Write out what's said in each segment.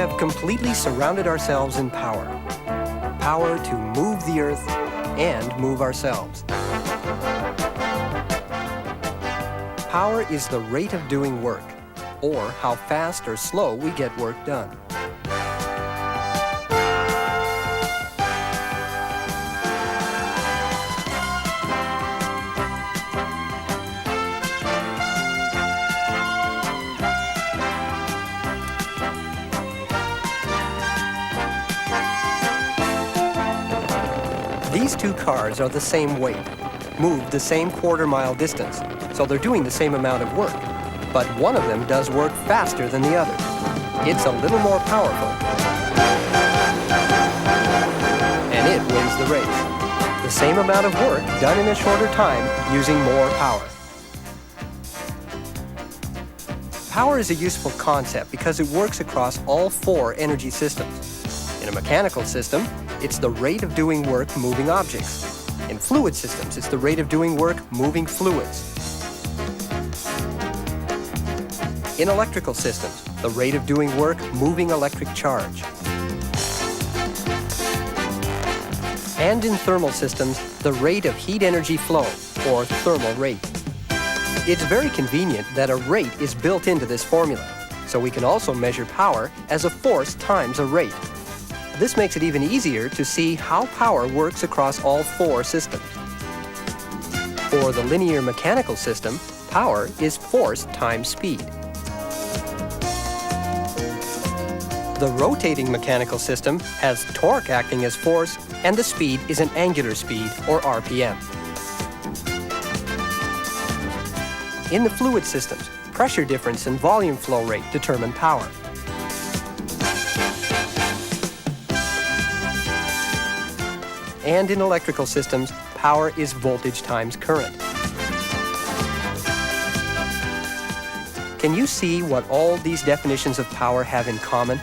have completely surrounded ourselves in power. Power to move the Earth and move ourselves. Power is the rate of doing work, or how fast or slow we get work done. These two cars are the same weight, moved the same quarter-mile distance, so they're doing the same amount of work. But one of them does work faster than the other. It's a little more powerful, and it wins the race. The same amount of work done in a shorter time using more power. Power is a useful concept because it works across all four energy systems. In a mechanical system, it's the rate of doing work moving objects. In fluid systems, it's the rate of doing work moving fluids. In electrical systems, the rate of doing work moving electric charge. And in thermal systems, the rate of heat energy flow, or thermal rate. It's very convenient that a rate is built into this formula, so we can also measure power as a force times a rate. This makes it even easier to see how power works across all four systems. For the linear mechanical system, power is force times speed. The rotating mechanical system has torque acting as force, and the speed is an angular speed, or RPM. In the fluid systems, pressure difference and volume flow rate determine power. And in electrical systems, power is voltage times current. Can you see what all these definitions of power have in common?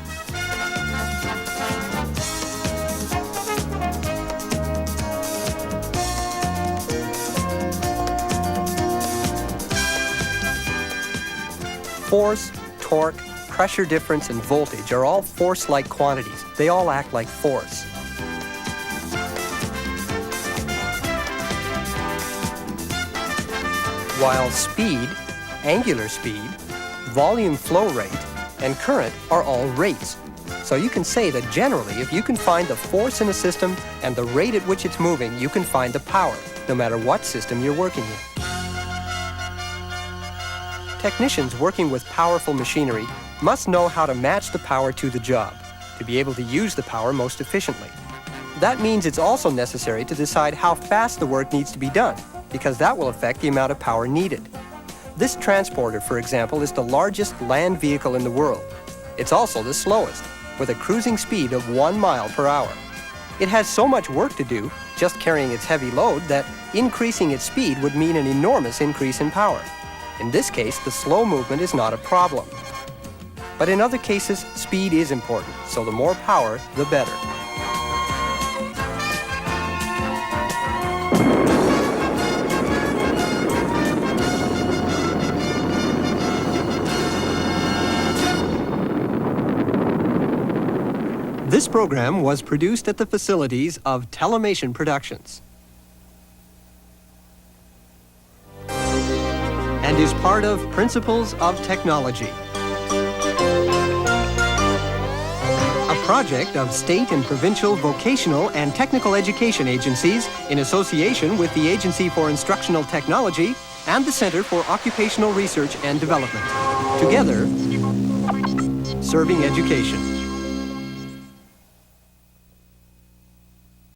Force, torque, pressure difference, and voltage are all force-like quantities. They all act like force. While speed, angular speed, volume flow rate, and current are all rates. So you can say that generally, if you can find the force in a system and the rate at which it's moving, you can find the power, no matter what system you're working in. Technicians working with powerful machinery must know how to match the power to the job, to be able to use the power most efficiently. That means it's also necessary to decide how fast the work needs to be done, because that will affect the amount of power needed. This transporter, for example, is the largest land vehicle in the world. It's also the slowest, with a cruising speed of 1 mile per hour. It has so much work to do, just carrying its heavy load, that increasing its speed would mean an enormous increase in power. In this case, the slow movement is not a problem. But in other cases, speed is important, so the more power, the better. This program was produced at the facilities of Telemation Productions and is part of Principles of Technology, a project of state and provincial vocational and technical education agencies in association with the Agency for Instructional Technology and the Center for Occupational Research and Development. Together, serving education.